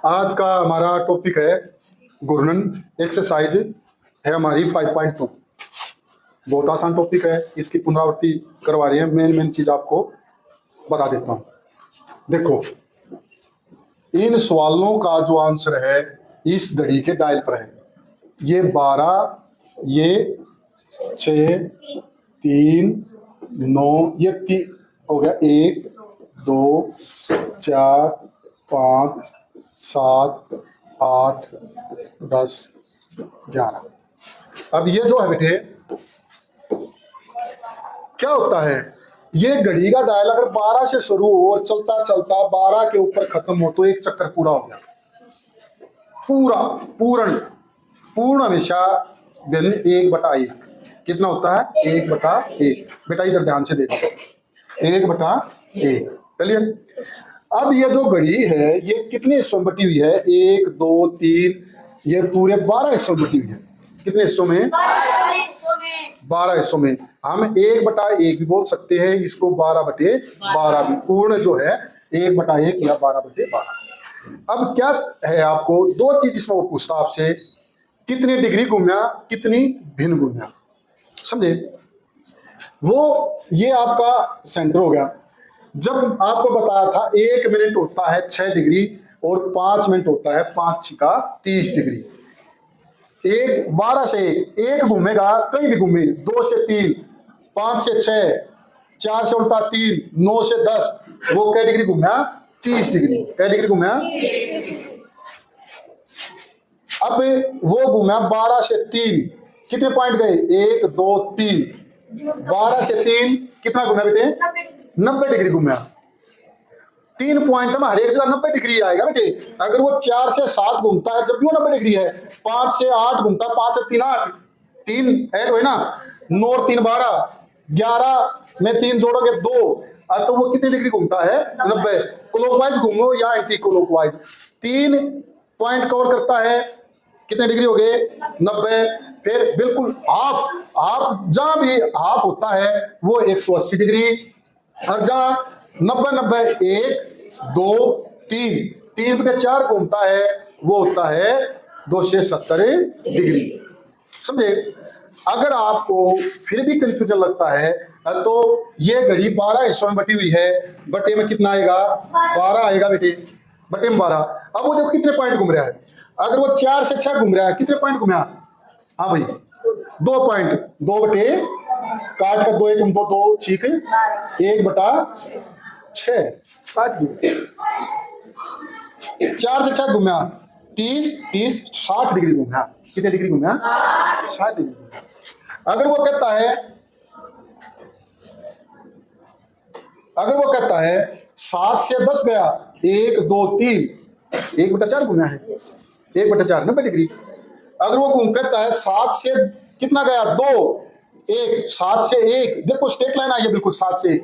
आज का हमारा टॉपिक है घूर्णन। एक्सरसाइज है हमारी 5.2। बहुत आसान टॉपिक है, इसकी पुनरावृत्ति करवा रहे हैं। मेन चीज आपको बता देता हूँ। देखो, इन सवालों का जो आंसर है इस घड़ी के डायल पर है। ये 12, ये 6, 3, 9, ये 3 हो गया। 1, 2, 4, 5, 7, 8, 10, 11। अब ये जो है बेटे, क्या होता है, ये घड़ी का डायल अगर 12 से शुरू हो और चलता चलता 12 के ऊपर खत्म हो तो एक चक्कर पूरा हो गया। पूर्ण हमेशा वैल्यू 1/1 कितना होता है? 1/1। बेटा इधर ध्यान से देखो, 1/1। क्लियर? अब ये जो घड़ी है ये कितने हिस्सों में बटी हुई है? 1, 2, 3, ये पूरे 12 हिस्सों में बटी हुई है। कितने हिस्सों में? 12 हिस्सों में। हम 1/1 भी बोल सकते हैं इसको, 12/12 भी। पूर्ण जो है 1/1 या 12/12। अब क्या है, आपको दो चीज इसमें वो पूछता आपसे, कितनी डिग्री घूमया, कितनी भिन्न घूमया। समझे? वो ये आपका सेंटर हो गया। जब आपको बताया था 1 मिनट होता है 6 डिग्री और 5 मिनट होता है 5 6 30 डिग्री। 12 से 1 घूमेगा, कहीं भी घूमे। 2 से 3, 5 से 6, 4 से उल्टा 3, 9 से 10, वो क्या डिग्री घूमया? 30 डिग्री। क्या डिग्री घूमया? अब वो घूमया 12 से 3, कितने पॉइंट गए? 1, 2, 3। 12 से 3 कितना घूमया बेटे? 90 डिग्री घूमया। 3 पॉइंट में हर एक जगह 90 डिग्री आएगा बेटे। अगर वो 4 से 7 घूमता है जब भी वो 90 डिग्री है। 5 से 8 घूमता है, 5 से 3 8, 3 ऐड हुए ना, 9 और 3 12, 11 में 3 जोड़ोगे 2, तो वो कितनी डिग्री घूमता है? 90। क्लॉकवाइज घूमो या एंटी क्लॉकवाइज, 3 पॉइंट कवर करता है। कितने डिग्री हो गए? 90। फिर बिल्कुल हाफ जहां भी हाफ होता है वो 180 डिग्री, और जहां 90 1 2 3 बटे 4 घूमता है वो होता है 270 डिग्री। समझे? अगर आपको फिर भी कंफ्यूजन लगता है तो ये घड़ी 12 हिस्सों में बटी हुई है। बटे में कितना आएगा? 12 आएगा बेटे, बटे में 12। अब वो देखो कितने पॉइंट घूम रहा है। अगर वो 4 से 6 घूम रहा है, कितने पॉइंट घूमा? हाँ भाई, 2 पॉइंट। 2 बटे काट कर 2 1 2 2 ठीक है, 1/6 काट दिया। 4 से 6 घूमया, 30 30 60 डिग्री घूमया। कितने डिग्री घूमया? 60 डिग्री। अगर वो कहता है 7 से 10 गया, 1 2 3, 1/4 घूमया है। 1/4 90 डिग्री। अगर वो कहता है 7 से कितना गया? 2 1, 7 से 1, देखो स्ट्रेट लाइन आई है बिल्कुल 7 से 1,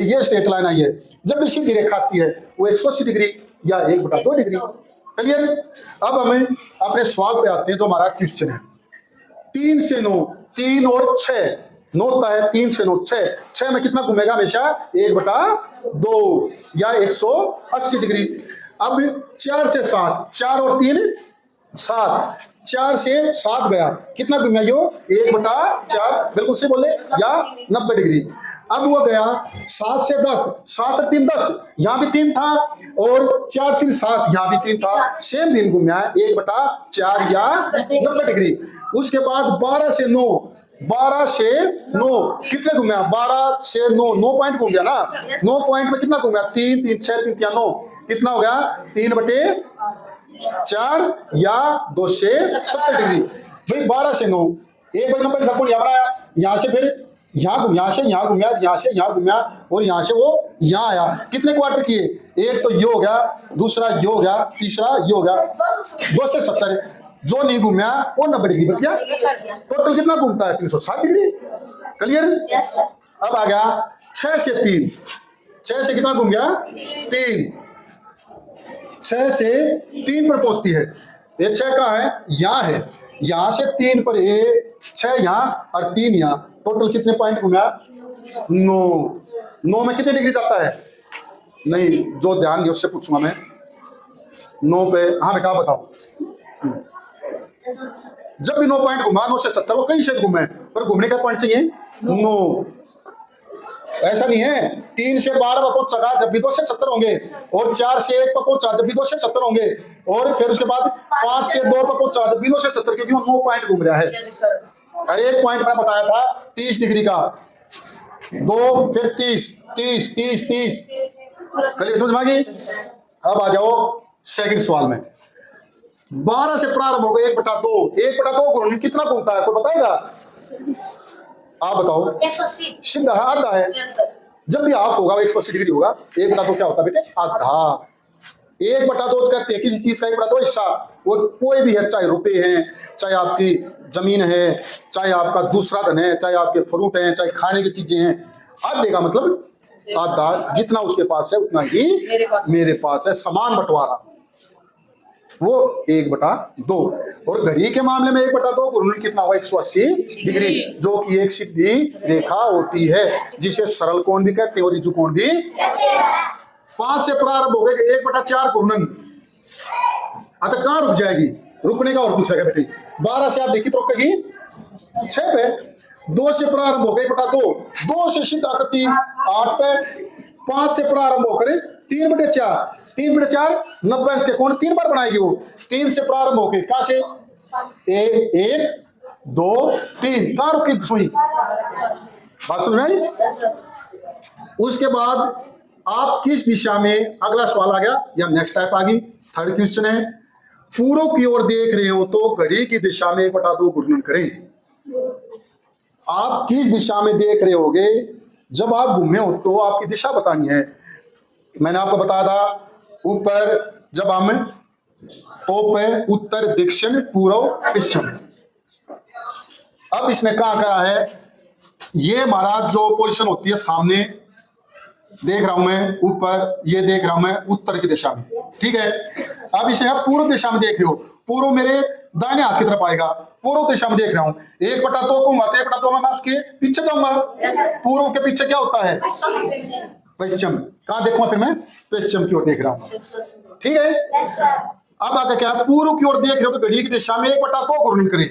ये स्ट्रेट लाइन आई है। जब भी सीधी रेखा आती है वो 180 डिग्री या 1/2 डिग्री। क्लियर? अब हमें अपने सवाल पे आते हैं। तो हमारा क्वेश्चन है 3 से 9, 3 और 6, 9 होता है 3 से 9 6 में कितना घूमेगा? हमेशा 1/2 या 180 डिग्री। अब 4 से 7, 4 और 3 7, 4 से 7 गया, कितना घूमया? यो 1/4, बिल्कुल से बोले, या 90 डिग्री। अब वो गया 7 से 10, 7 और 3 10, यहाँ भी 3 था, और 4 3 7, यहाँ भी 3 था। सेम दिन घूमया 1/4 या 90 डिग्री। उसके बाद 12 से 9, 12 से 9 कितने घूमया? 12 से 9 9 पॉइंट घूम गया ना। 9 पॉइंट में कितना घूमया? 3 3 6 3 3 9, कितना हो गया? 3/4 या 270 डिग्री। भाई 12 से 9, 1/90 सबको यहाँ बनाया, यहाँ से फिर यहाँ से यहाँ घूमया, यहाँ से यहाँ घूमया, और यहाँ से वो यहाँ आया। कितने क्वार्टर किए? एक तो ये हो गया, दूसरा ये हो गया, तीसरा ये हो गया, 270। जो नहीं घूमया वो 90 डिग्री बच गया। टोटल कितना घूमता है? 360 डिग्री। क्लियर? अब आ गया 6 से 3, 6 से कितना घूम गया? 3, 6 से 3 पर पहुंचती है। ये 6 कहाँ है? यहाँ है। यहाँ से 3 पर 6 यहाँ और 3 यहाँ, टोटल कितने पॉइंट घूमा? 9। 9 में कितने डिग्री जाता है? नहीं, जो ध्यान नहीं उससे पूछूंगा मैं। 9 पे, हाँ बेटा बताओ। जब भी 9 पॉइंट घुमा 9 से 70 वो कहीं से घूमे, पर घूमने का पॉइंट चाहिए 9। ऐसा नहीं है 3 से 12 पर पहुंचा जब भी 2 से 70 होंगे, और 4 से 1 पर पहुंचा जब भी 2 से 70 होंगे, और फिर उसके बाद 5 से 2 पर पहुंचा जब भी 2 से 70, क्योंकि वो 9 पॉइंट घूम रहा है। अरे एक पॉइंट मैंने बताया था 30 डिग्री का, 2 फिर 30 30 30 30, कल समझ में आ गई। अब आ जाओ सेकंड सवाल में। 12 से प्रारंभ होगा 1/2, 1/2 गुणन कितना घूमता है, कोई बताएगा? आप बताओ। 180 सीधा है, आधा है। जब भी हाफ होगा 180 डिग्री होगा। 1/2 क्या होता है बेटे? आधा। 1/2 कहते हैं किसी चीज का 1/2 हिस्सा, वो कोई भी है, चाहे रुपए हैं, चाहे आपकी जमीन है, चाहे आपका दूसरा धन है, चाहे आपके फ्रूट हैं, चाहे खाने की चीजें हैं। आधे का मतलब आधा, जितना उसके पास है उतना ही मेरे पास है, समान बंटवारा, वो 1/2। और घड़ी के मामले में 1/2 गुणन कितना हुआ? 180 डिग्री, जो कि एक सीधी रेखा होती है, जिसे सरल कोण भी कहते हैं और ऋजु कोण भी। 5 से प्रारंभ हो गए 1/4 गुणन। अच्छा कहाँ रुक जाएगी? रुकने का और पूछेगा बेटे। 12 से आप देखिए तो रुकेगी 6 पे। 2 से प्रारंभ हो गए 1/2, 2 से सीधा 8 पे। 5 से प्रारंभ होकर 3/4, 3/4 90 के कोण 3 बार बनाएगी वो। 3 से प्रारंभ होके कहा से 1 2 3, कहाँ रुकी सुई? बात समझ में आई? उसके बाद आप किस दिशा में, अगला सवाल आ गया या नेक्स्ट टाइप आ गई, थर्ड क्वेश्चन है। पूर्व की ओर देख रहे हो तो घड़ी की दिशा में 1/2 गुणन करें। आप किस दिशा में देख रहे होगे जब आप घूमे हो तो आपकी दिशा बतानी है। मैंने आपको बताया था ऊपर जब हम टॉप है उत्तर दक्षिण पूर्व पश्चिम। अब इसने कहा कहा है ये हमारा जो पोजीशन होती है, सामने देख रहा हूं मैं ऊपर, ये देख रहा हूं मैं उत्तर की दिशा में, ठीक है। अब इसने आप पूर्व दिशा में देख रहे हो, पूर्व मेरे दाहिने हाथ की तरफ आएगा, पूर्व दिशा में देख रहा हूं। 1/2 को माते 1/2 में मैं आपके पीछे जाऊंगा। पूर्व के पीछे क्या होता है? पश्चिम। कहां देखूंगा फिर मैं? पश्चिम की ओर देख रहा हूं, ठीक है। अब आगे क्या, पूर्व की ओर देख रहे हो तो घड़ी की दिशा में 1/2 गुणन करें।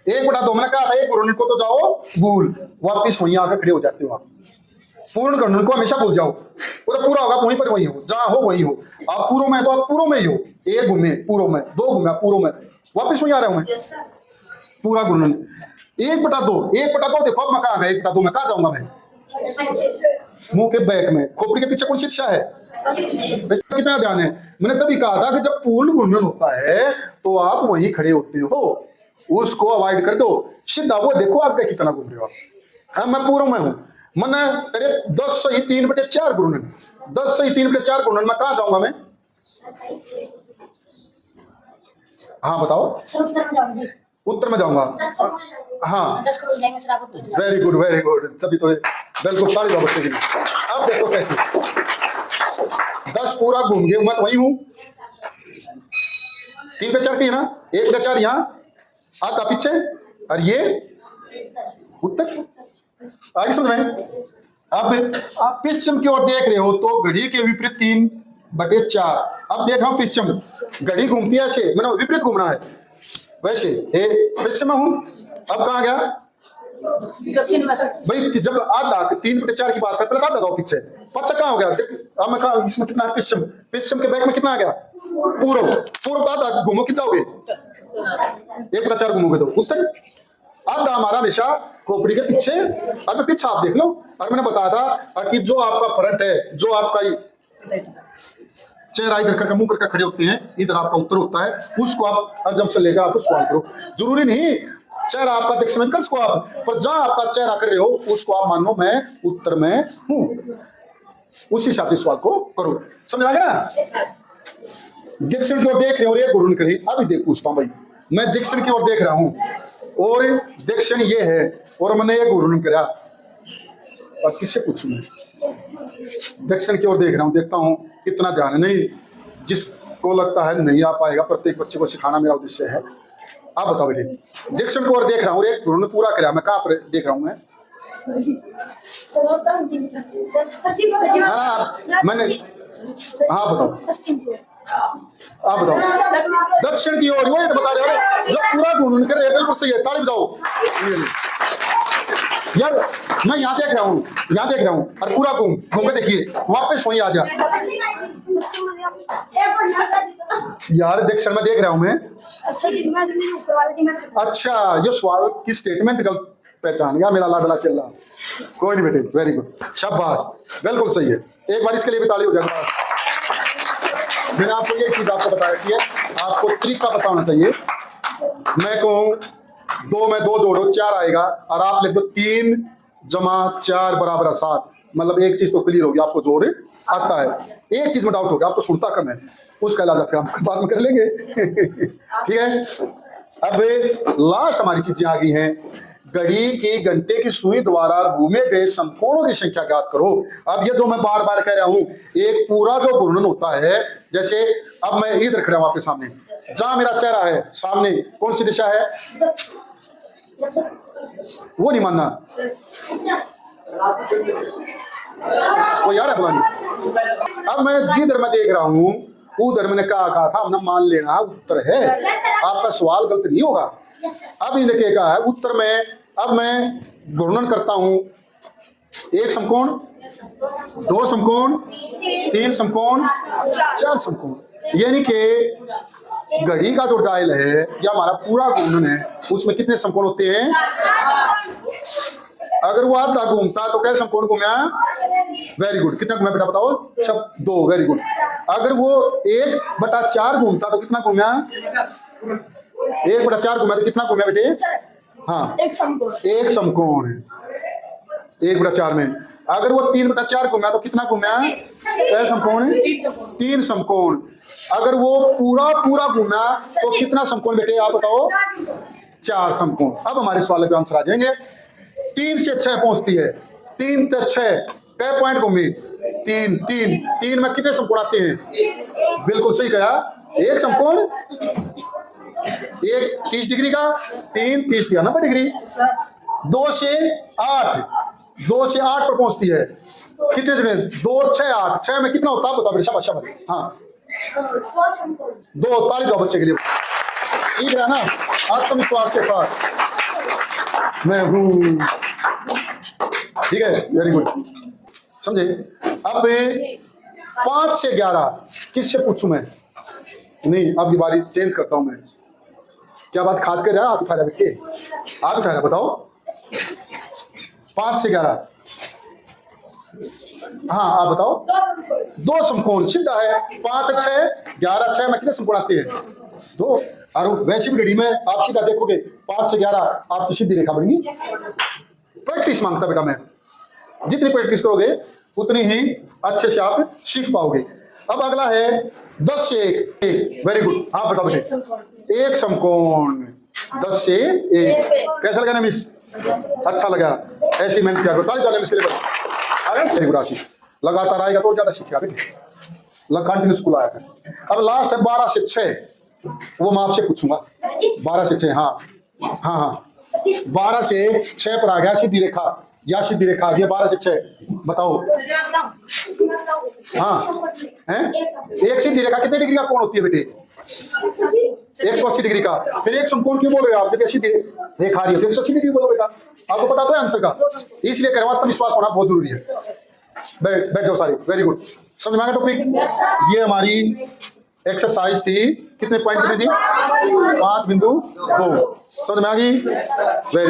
1/2 मैंने कहा था एक गुणन को तो जाओ भूल, वापिस वहीं आकर खड़े हो जाते हो आप। पूर्ण गुणन को हमेशा भूल जाओ, वो तो पूरा होगा वहीं पर वहीं हो, जहां हो वहीं हो। आप पूर्व में तो आप पूर्व में ही हो। 1 घूमे पूर्व में, 2 घूमे पूर्व में, वापिस वहीं आ रहा हूं मैं। पूरा गुणन 1/2 देखो अब मैं कहा गया 1/2 में कहा जाऊंगा मैं? मुंह के बैक में, खोपड़ी के पीछे कौन सी दिशा है? कितना ध्यान है। मैंने तभी कहा था कि जब पूर्ण गुणन होता है तो आप वहीं खड़े होते हो, उसको अवॉइड कर दो, सीधा वो देखो आगे कितना घूम रहे हो आप। हाँ मैं पूर्व में हूं, मैंने करे 10 से 3/4 गुणन, 10 से 3/4 गुणन में कहा जाऊंगा मैं? हाँ बताओ। उत्तर में जाऊंगा। हाँ वेरी गुड वेरी गुड, तभी तो बिल्कुल ताली दो बच्चे के लिए। अब देखो कैसे 10 पूरा घूम गए, मैं वही हूं। 3/4 की है ना, 1/4 यहाँ, आधा पीछे, और ये उत्तर। आगे समझ में? अब आप पश्चिम की ओर देख रहे हो तो घड़ी के विपरीत 3/4। अब देख रहा हूं पश्चिम, घड़ी घूमती है ऐसे, मैंने विपरीत घूमना है वैसे। पश्चिम में हूं, अब कहां गया भाई? जब आधा 3/4 की बात करते आधा दो पीछे, पीछे कहां हो गया? देख अब मैं कहा इसमें कितना है? पश्चिम। पश्चिम के बैक में कितना आ गया? पूर्व। पूर्व का आधा घूमो कितना हो गए? 1/4 घूमोगे तो उत्तर। आधा हमारा हमेशा खोपड़ी के पीछे, और मैं पीछे आप देख लो। और मैंने बताया था कि जो आपका फ्रंट है, जो आपका चेहरा इधर करके मुंह करके खड़े होते हैं, इधर आपका उत्तर होता है, उसको आप जब से लेकर आपको सवाल करो। जरूरी नहीं चेहरा आपका दक्षिण में कर उसको आप, पर जहां आपका चेहरा कर रहे हो उसको आप मानो मैं उत्तर में हूं, उस हिसाब से सवाल को करो। समझ आ गया ना? दक्षिण की ओर देख रहे हो और ये गुणन करें। अभी देख पूछता हूं भाई, मैं दक्षिण की ओर देख रहा हूं और दक्षिण ये है और मैंने ये गुणन करा, और किससे पूछूं मैं? दक्षिण की ओर देख रहा हूं, देखता हूं कितना ध्यान है। नहीं, जिसको लगता है नहीं आ पाएगा, प्रत्येक बच्चे को सिखाना मेरा उद्देश्य है। आप बताओ बेटे। दक्षिण की ओर देख रहा हूं और एक गुणन पूरा करा, मैं कहां पर देख रहा हूं? मैं मैंने हाँ बताओ, आप बताओ। दक्षिण की ओर, वही तो बता रहे हो जो पूरा घूम कर रहे, बिल्कुल सही है, ताली बजाओ। यार मैं यहाँ देख रहा हूँ, यहाँ देख रहा हूँ, और पूरा घूम घूम के देखिए, वापस वहीं आ जा। यार दक्षिण में देख रहा हूँ मैं। अच्छा, ये सवाल की स्टेटमेंट गलत पहचान गया मेरा लाडला चिल्ला। कोई नहीं बेटे, वेरी गुड, शाबाश, बिल्कुल सही है। एक बार इसके लिए भी ताली हो जाएगा। मैंने आपको ये चीज आपको बताया कि आपको तरीका पता होना चाहिए। मैं कहूँ 2 में 2 जोड़ो 4 आएगा, और आप लिख दो 3 + 4 = 7। मतलब एक चीज तो क्लियर होगी, आपको जोड़ आता है। एक चीज में डाउट हो गया, आपको सुनता कम है, उसका इलाज फिर हम बाद में कर लेंगे। ठीक है, अब लास्ट हमारी चीजें आ गई हैं। घड़ी की घंटे की सुई द्वारा घूमे गए समकोणों की संख्या ज्ञात करो। अब ये जो मैं बार बार कह रहा हूं, एक पूरा जो घूर्णन होता है, जैसे अब मैं इधर खड़ा हूं आपके सामने, जहां मेरा चेहरा है सामने कौन सी दिशा है? वो नहीं मानना, वो यार है बुलानी। अब मैं जिधर मैं देख रहा हूं उधर मैंने कहा था हमने मान लेना उत्तर है, आपका सवाल गलत नहीं होगा। अब इनके कहा है उत्तर में, अब मैं घूर्णन करता हूं, 1 समकोण, 2 समकोण, 3 समकोण, 4 समकोण, यानी कि घड़ी का जो डायल है या हमारा पूरा घूर्णन है, उसमें कितने समकोण होते हैं? अगर वो आधा घूमता तो कैसे समकोण घूमया? वेरी गुड, कितना घूमया बेटा बताओ? सब 2, वेरी गुड। अगर वो 1/4 घूमता तो कितना घूमया? 1/4 घूमया तो कितना घूमया बेटे? हाँ, एक समकोण है 1/4 में। अगर वो 3/4 घूमया तो कितना घूमया? कैसे समकोण है? 3 समकोण। अगर वो पूरा घूमया तो कितना समकोण बेटे आप बताओ? 4 समकोण। अब हमारे सवाल के आंसर आ जाएंगे। 3 से 6 पहुंचती है, 3 से 6 कै पॉइंट घूमी? 3 में कितने समकोण आते हैं? बिल्कुल सही कहा, 1 समकोण, 1 30 डिग्री का, 3 30 दिया 90 डिग्री। 2 से 8 पर पहुंचती है, कितने दिन? 2 6 8, 6 में कितना होता है बताओ? शाबाश शाबाश, हाँ 2, ताली दो बच्चे के लिए। ठीक है ना, आत्मविश्वास के साथ मैं हूं। ठीक है, वेरी गुड, समझे? अब 5 से 11 किससे पूछूं मैं? नहीं, अब ये बारी चेंज करता हूं मैं। क्या बात खाद कर रहा? हाथ उठा रहा बेटे, हाथ उठा रहा, बताओ। 5 से 11, हाँ आप बताओ। 2 समकोण सीधा है, 5 6 11, 6 में कितने समकोण आते हैं? 2। और वैसे भी घड़ी में आप सीधा देखोगे 5 से 11 आपकी सीधी रेखा बनेगी। प्रैक्टिस मांगता बेटा, मैं जितनी प्रैक्टिस करोगे उतनी ही अच्छे से आप सीख पाओगे। अब अगला है 10 से 1, वेरी गुड, हाँ बताओ बेटे। 1 समकोण, 10 से 1, कैसा लगा ना मिस? अच्छा लगा, ऐसी मेहनत किया करो, ताली ताली मिस के लिए। वेरी गुड आशीष, लगातार आएगा तो ज्यादा सीखेगा बेटे, कंटिन्यू स्कूल आया है। अब लास्ट है 12 से 6, वो मैं आपसे पूछूंगा। 12 से 6, हाँ हाँ हाँ, 12 से 6 पर आ गया सीधी रेखा, या सीधी रेखा आ गया 12 से 6, बताओ। हाँ हैं, एक सीधी रेखा कितने डिग्री का कोण होती है बेटे? 180 डिग्री का। फिर एक समकोण क्यों बोल रहे हो आप? जब सीधी रेखा आ रही है तो 180 डिग्री बोलो बेटा, आपको पता तो है आंसर का, इसलिए करवा आत्मविश्वास होना बहुत जरूरी है। बैठ जाओ सारे, वेरी गुड, समझ में आया टॉपिक? ये हमारी एक्सरसाइज थी, कितने पॉइंट कितने थी? 5.2, समझ में आ गई? वेरी